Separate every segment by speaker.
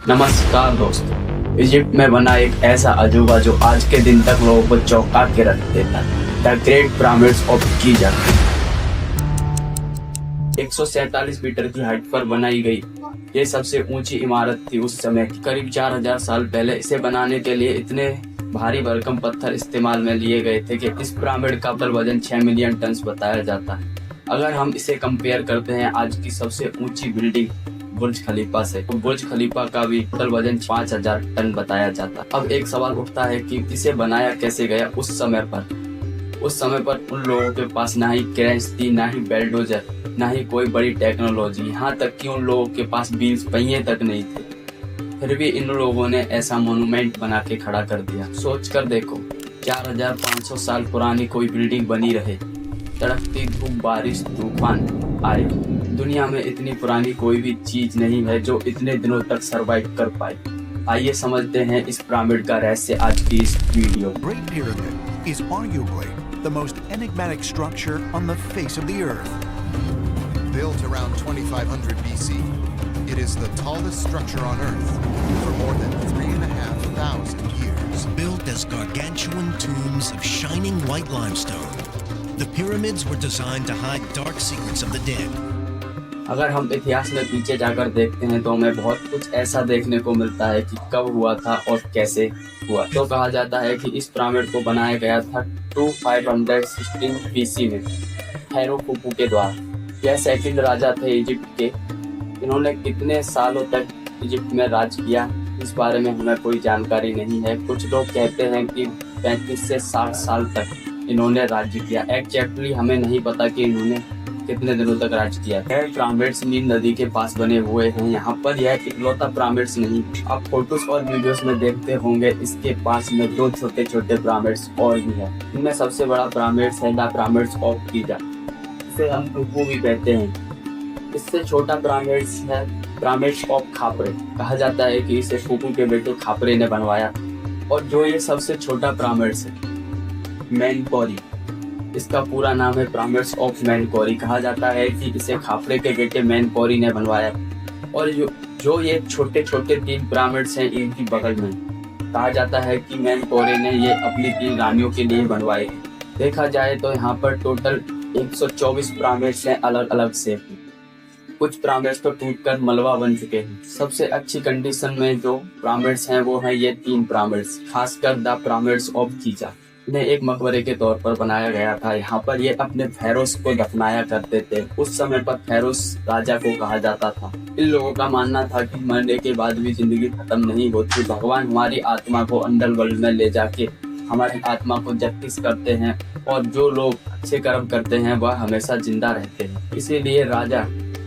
Speaker 1: नमस्कार दोस्तों, इजिप्ट में बना एक ऐसा अजूबा जो आज के दिन तक लोगों को चौंका के रख देता है, the great pyramids of Giza. 147 metre की हाइट पर बनाई गई ये सबसे ऊंची इमारत थी उस समय। करीब 4000 साल पहले इसे बनाने के लिए इतने भारी भरकम पत्थर इस्तेमाल में लिए गए थे कि इस पिरामिड का टोटल वजन 6 मिलियन टन बताया जाता है। अगर हम इसे कंपेयर करते हैं आज की सबसे ऊंची बिल्डिंग बुर्ज खलीफा से, तो बुर्ज खलीफा का भी टोटल वजन 5000 टन बताया जाता है। अब एक सवाल उठता है कि इसे बनाया कैसे गया उस समय पर उन लोगों के पास ना ही क्रेन्स थी, ना ही बेलडोजर, ना ही कोई बड़ी टेक्नोलॉजी, यहाँ तक कि उन लोगों के पास व्हील्स पहिए तक नहीं थे। फिर भी इन लोगों ने ऐसा मोन्यूमेंट बना के खड़ा कर दिया। सोच कर देखो, 4500 साल पुरानी कोई बिल्डिंग बनी रहे, तड़कती धूप, बारिश, तूफान आए, दुनिया में इतनी पुरानी कोई भी चीज नहीं है जो इतने दिनों तक सरवाइव कर पाए। आइए समझते हैं इस पिरामिड का रहस्य आज की इस video.
Speaker 2: Great Pyramid is arguably the most enigmatic structure on the face of the earth.
Speaker 3: Built around 2500 BC, it is the tallest structure on Earth for more than 3,500 years.
Speaker 4: Built as gargantuan tombs of shining white limestone, the pyramids were designed to hide dark secrets of the dead.
Speaker 1: अगर हम इतिहास में पीछे जाकर देखते हैं तो हमें बहुत कुछ ऐसा देखने को मिलता है कि कब हुआ था और कैसे हुआ। तो कहा जाता है कि इस पिरामिड को बनाया गया था 2516 BC में फैरो खुफू के द्वारा। यह सेकंड राजा थे इजिप्ट के। इन्होंने कितने सालों तक इजिप्ट में राज किया इस बारे में हमें कोई जानकारी नहीं है। कुछ लोग कहते हैं कि 35 से 60 साल तक इन्होंने राज्य किया। एक्जैक्टली हमें नहीं पता कि इन्होंने कितने दिनों तक राज किया। पिरामिड्स नील नदी के पास बने हुए हैं। यहाँ पर यह इकलौता पिरामिड्स नहीं, आप फोटोज और वीडियोस में देखते होंगे इसके पास में 2 छोटे छोटे पिरामिड्स और भी है। इनमें सबसे बड़ा पिरामिड्स है द पिरामिड्स ऑफ गिजा, इसे हम खुफू भी कहते हैं। इससे छोटा पिरामिड्स है पिरामिड्स ऑफ खापरे। कहा जाता है कि इसे खुफू के बेटे खापरे ने बनवाया। और जो ये सबसे छोटा पिरामिड्स है मेनकोरी, इसका पूरा नाम है पिरामिड्स ऑफ मेनकोरी। कहा जाता है कि इसे खापरे के बेटे मेनकोरी ने बनवाया। और जो ये छोटे छोटे 3 पिरामिड्स हैं इनकी बगल में, कहा जाता है कि मेनकोरी ने ये अपनी 3 रानियों के लिए बनवाए। देखा जाए तो यहाँ पर टोटल 124 पिरामिड्स हैं अलग अलग शेप में। कुछ पिरामिड्स तो टूटकर मलबा बन चुके हैं। सबसे अच्छी कंडीशन में जो पिरामिड्स हैं वो हैं ये 3 पिरामिड्स, खासकर द पिरामिड्स ऑफ गिजा। इन्हें एक मकबरे के तौर पर बनाया गया था। यहाँ पर ये अपने फेरोस को दफनाया करते थे। उस समय पर फेरोस राजा को कहा जाता था। इन लोगों का मानना था कि मरने के बाद भी जिंदगी खत्म नहीं होती। भगवान हमारी आत्मा को अंडरवर्ल्ड में ले जाके हमारी आत्मा को जस्टिस करते हैं और जो लोग अच्छे कर्म करते हैं वह हमेशा जिंदा रहते हैं। इसीलिए राजा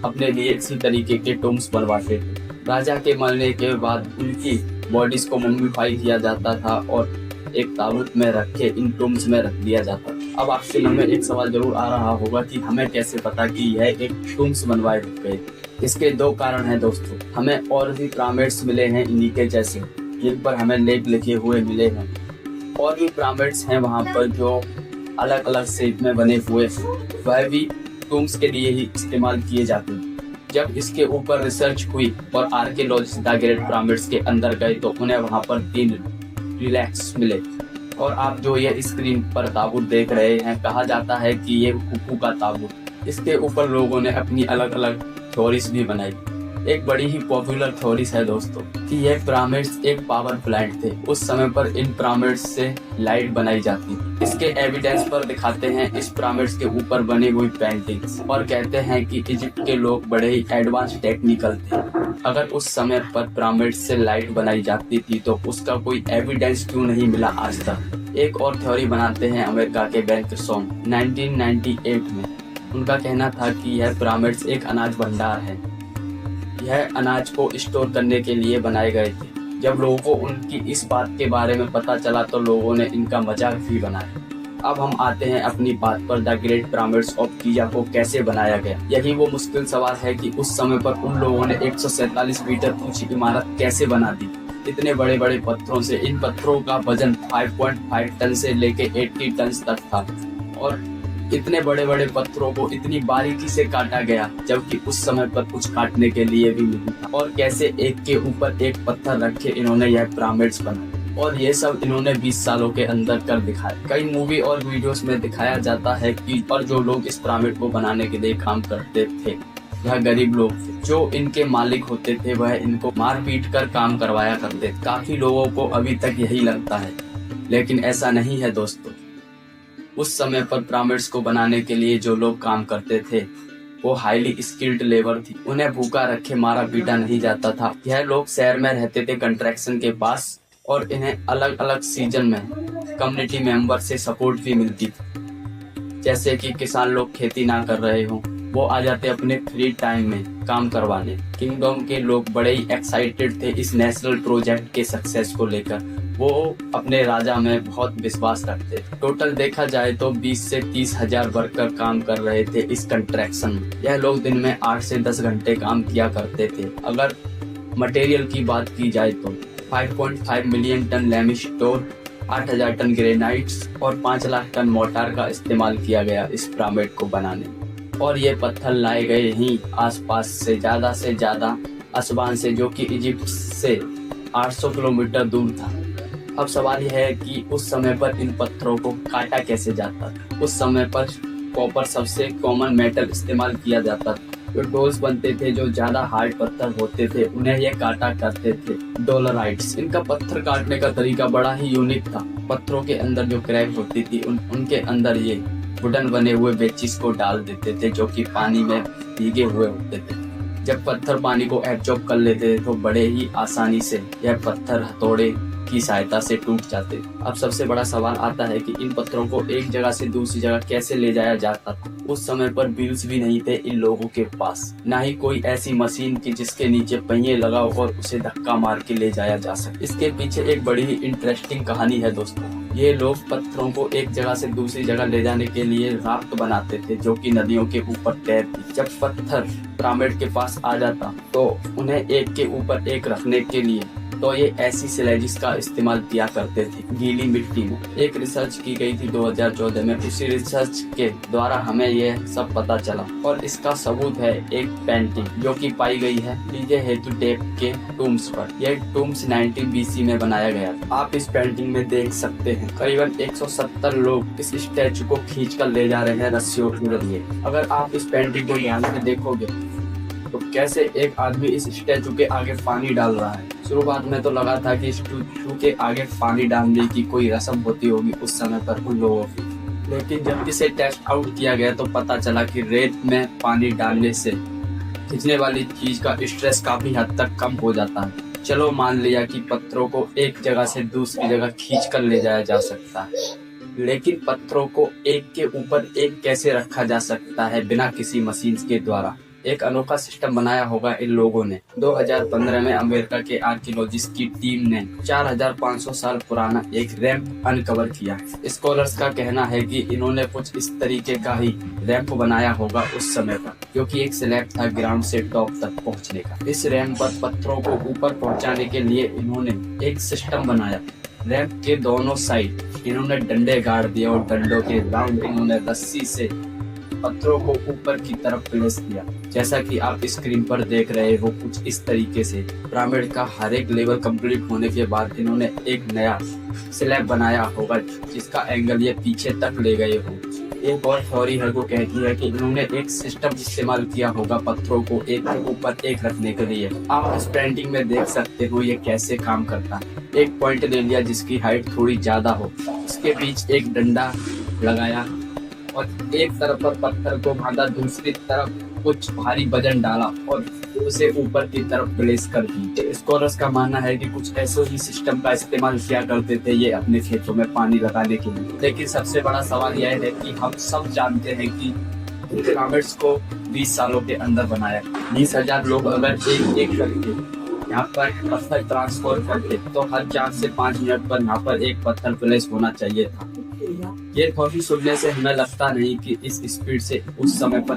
Speaker 1: अपने लिए इसी तरीके के टूम्स बनवाते थे। राजा के मरने के बाद उनकी बॉडीज को मम्मीफाई किया जाता था और एक ताबूत में रख के इन टूम्स में रख दिया जाता। अब आपके मन में एक सवाल जरूर आ रहा होगा कि हमें कैसे पता कि यह एक टूम्स बनवाए गए। इसके 2 कारण हैं दोस्तों। हमें और भी पिरामिड्स मिले हैं इन्हीं के जैसे, जिन पर हमें लेख लिखे हुए मिले हैं। और भी पिरामिड्स हैं वहाँ पर जो अलग अलग शेप में बने हुए हैं, वह भी टूम्स के लिए ही इस्तेमाल किए जाते हैं। जब इसके ऊपर रिसर्च हुई और आर्कियोलॉजिस्ट द ग्रेट पिरामिड्स के अंदर गए तो उन्हें वहाँ पर 3 रिलैक्स मिले। और आप जो ये स्क्रीन पर ताबूत देख रहे हैं, कहा जाता है कि ये खुफू का ताबूत। इसके ऊपर लोगों ने अपनी अलग अलग थ्योरीज भी बनाई। एक बड़ी ही पॉपुलर थ्योरीज है दोस्तों कि ये पिरामिड्स एक पावर प्लांट थे। उस समय पर इन पिरामिड्स से लाइट बनाई जाती। इसके एविडेंस पर दिखाते हैं इस पिरामिड्स के ऊपर बनी हुई पेंटिंग्स और कहते हैं कि इजिप्ट के लोग बड़े ही एडवांस टेक्निकल थे। अगर उस समय पर पिरामिड से लाइट बनाई जाती थी तो उसका कोई एविडेंस क्यों नहीं मिला आज तक। एक और थ्योरी बनाते हैं अमेरिका के बेंकसोम 1998 में। उनका कहना था कि यह पिरामिड्स एक अनाज भंडार है। यह अनाज को स्टोर करने के लिए बनाए गए थे। जब लोगों को उनकी इस बात के बारे में पता चला तो लोगों ने इनका मजाक भी बनाया। अब हम आते हैं अपनी बात पर, द ग्रेट पिरामिड्स ऑफ गिजा को कैसे बनाया गया। यही वो मुश्किल सवाल है कि उस समय पर उन लोगों ने 147 मीटर ऊंची इमारत कैसे बना दी इतने बड़े बड़े पत्थरों से। इन पत्थरों का वजन 5.5 टन से लेके 80 टन तक था। और इतने बड़े बड़े पत्थरों को इतनी बारीकी से काटा गया, जबकि उस समय पर कुछ काटने के लिए भी नहीं था। और कैसे एक के ऊपर एक पत्थर रख के इन्होंने यह पिरामिड्स बनाए, और ये सब इन्होंने 20 सालों के अंदर कर दिखाया। कई मूवी और वीडियोस में दिखाया जाता है कि पर जो लोग इस पिरामिड को बनाने के लिए काम करते थे वह गरीब लोग थे। जो इनके मालिक होते थे वह इनको मार पीट कर काम करवाया करते थे। काफी लोगों को अभी तक यही लगता है, लेकिन ऐसा नहीं है दोस्तों। उस समय पर पिरामिड्स को बनाने के लिए जो लोग काम करते थे वो हाईली स्किल्ड लेबर थी। उन्हें भूखा रखे मारा पीटा नहीं जाता था। यह लोग शहर में रहते थे कंस्ट्रक्शन के पास, और इन्हें अलग अलग सीजन में कम्युनिटी मेंबर से सपोर्ट भी मिलती थी। जैसे कि किसान लोग खेती ना कर रहे हों, वो आ जाते अपने फ्री टाइम में काम करवाने। किंगडम के लोग बड़े ही एक्साइटेड थे इस नेशनल प्रोजेक्ट के सक्सेस को लेकर। वो अपने राजा में बहुत विश्वास रखते थे। टोटल देखा जाए तो 20 से 30 हजार वर्कर काम कर रहे थे इस कंस्ट्रक्शन में। यह लोग दिन में 8 से 10 घंटे काम किया करते थे। अगर मटेरियल की बात की जाए तो 5.5 मिलियन टन लैमस्टोन, 8000 टन ग्रेनाइट्स और 5 लाख टन मोर्टार का इस्तेमाल किया गया इस पिरामिड को बनाने में। और ये पत्थर लाए गए ही आसपास से ज्यादा असबान से, जो कि इजिप्ट से 800 किलोमीटर दूर था। अब सवाल यह है कि उस समय पर इन पत्थरों को काटा कैसे जाता था। उस समय पर कॉपर सबसे कॉमन मेटल इस्तेमाल किया जाता था। जो टोल्स बनते थे, जो ज्यादा हार्ड पत्थर होते थे, उन्हें ये काटा करते थे डोलराइट्स। इनका पत्थर काटने का तरीका बड़ा ही यूनिक था। पत्थरों के अंदर जो क्रैक होती थी उनके अंदर ये वुडन बने हुए बेचिस को डाल देते थे, जो कि पानी में भीगे हुए होते थे। जब पत्थर पानी को एब्जॉर्ब कर लेते थे तो बड़े ही आसानी से यह पत्थर हथौड़े की सहायता से टूट जाते। अब सबसे बड़ा सवाल आता है कि इन पत्थरों को एक जगह से दूसरी जगह कैसे ले जाया जाता था। उस समय पर व्हील्स भी नहीं थे इन लोगों के पास, ना ही कोई ऐसी मशीन की जिसके नीचे पहिए लगाओ और उसे धक्का मार के ले जाया जा सके। इसके पीछे एक बड़ी ही इंटरेस्टिंग कहानी है दोस्तों। ये लोग पत्थरों को एक जगह से दूसरी जगह ले जाने के लिए राफ्ट बनाते थे, जो कि नदियों के ऊपर तैरती। जब पत्थर पिरामिड के पास आ जाता तो उन्हें एक के ऊपर एक रखने के लिए तो ये ऐसी स्लेजिस का इस्तेमाल किया करते थे गीली मिट्टी में। एक रिसर्च की गई थी 2014 में। उसी रिसर्च के द्वारा हमें यह सब पता चला, और इसका सबूत है एक पेंटिंग जो कि पाई गई है नीचे हेतु टेप के टूम्स पर। यह टूम्स 19 BC में बनाया गया था। आप इस पेंटिंग में देख सकते हैं करीबन 170 लोग इस स्टैचू को खींच कर ले जा रहे हैं रस्सियों के जरिए। अगर आप इस पेंटिंग को ध्यान से देखोगे तो कैसे एक आदमी इस स्टैचू के आगे पानी डाल रहा है। शुरुआत में तो लगा था कि स्टैचू के आगे पानी डालने की कोई रस्म होती होगी उस समय पर उन लोगों की, लेकिन जब इसे टेस्ट आउट किया गया तो पता चला कि रेत में पानी डालने से खींचने वाली चीज का स्ट्रेस काफी हद तक कम हो जाता है। चलो मान लिया कि पत्थरों को एक जगह से दूसरी जगह खींच कर ले जाया जा सकता है, लेकिन पत्थरों को एक के ऊपर एक कैसे रखा जा सकता है बिना किसी मशीन के द्वारा। एक अनोखा सिस्टम बनाया होगा इन लोगों ने। 2015 में अमेरिका के आर्कियोलॉजिस्ट की टीम ने 4500 साल पुराना एक रैंप अनकवर किया। स्कॉलर्स का कहना है कि इन्होंने कुछ इस तरीके का ही रैंप बनाया होगा उस समय पर, जो कि एक स्लैब था ग्राउंड से टॉप तक पहुंचने का। इस रैंप पर पत्थरों को ऊपर पहुंचाने के लिए इन्होंने एक सिस्टम बनाया। रैंप के दोनों साइड इन्होंने डंडे गाड़ दिए और डंडों के राउंड इन्होंने रस्सी से पत्थरों को ऊपर की तरफ प्लेस किया। जैसा कि आप स्क्रीन पर देख रहे हो कुछ इस तरीके से। पिरामिड का हर एक लेवल कंप्लीट होने के बाद इन्होंने एक नया स्लैब बनाया होगा जिसका एंगल ये पीछे तक ले गए हो। एक और थ्योरी है वो कहती है कि इन्होंने एक सिस्टम इस्तेमाल किया होगा पत्थरों को एक के ऊपर एक रखने के लिए। आप इस पेंटिंग में देख सकते हो ये कैसे काम करता है। एक पॉइंट ले लिया जिसकी हाइट थोड़ी ज्यादा हो, उसके बीच एक डंडा लगाया और एक तरफ पर पत्थर को बांधा, दूसरी तरफ कुछ भारी वजन डाला और उसे ऊपर की तरफ प्लेस कर दी। स्कॉलर्स का मानना है कि कुछ ऐसे ही सिस्टम का इस्तेमाल किया करते थे ये अपने खेतों में पानी लगाने के लिए। लेकिन सबसे बड़ा सवाल यह है कि हम सब जानते हैं कि पिरामिड्स को 20 सालों के अंदर बनाया। 20,000 लोग अगर एक करके यहाँ पर पत्थर ट्रांसफर करते तो हर 4 से 5 मिनट पर यहाँ पर एक पत्थर प्लेस होना चाहिए था। ये थ्योरी सुनने से हमें लगता नहीं कि इस स्पीड से उस समय पर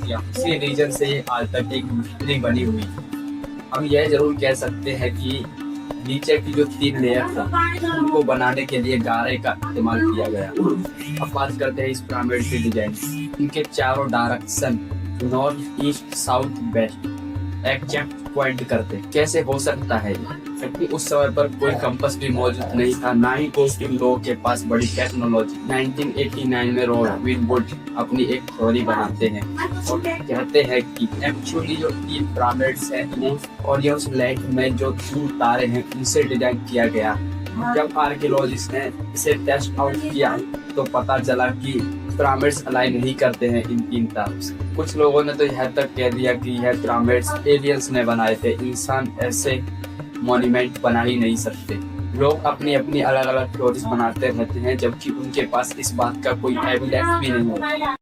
Speaker 1: इसी रीजन से ये आज तक एक मिस्ट्री बनी हुई है। हम यह जरूर कह सकते हैं कि नीचे की जो 3 लेयर था उनको बनाने के लिए गारे का इस्तेमाल किया गया। अब बात करते हैं इस पिरामिड की डिजाइन। इनके चारों direction north east south west exact point करते। कैसे हो सकता है क्योंकि उस समय पर कोई कंपास भी मौजूद नहीं था, ना ही कोई लोगों के पास बड़ी टेक्नोलॉजी। 1989 में रॉबर्ट विनवुड अपनी एक थ्योरी बनाते हैं और कहते हैं कि एक्चुअली जो 3 पिरामिड्स हैं ओरियस लेक में जो 3 तारे हैं उनसे डिजाइन किया गया। जब आर्कियोलॉजिस्ट ने इसे टेस्ट आउट किया तो पता चला कि पिरामिड्स अलाइन नहीं करते हैं इन 3 तारों से। कुछ लोगों ने तो यह तक कह दिया कि यह पिरामिड्स एलियंस ने बनाए थे, इंसान ऐसे मॉन्यूमेंट बना ही नहीं सकते। लोग अपनी अपनी अलग अलग थ्योरीज बनाते रहते हैं जबकि उनके पास इस बात का कोई एविडेंस भी नहीं होता।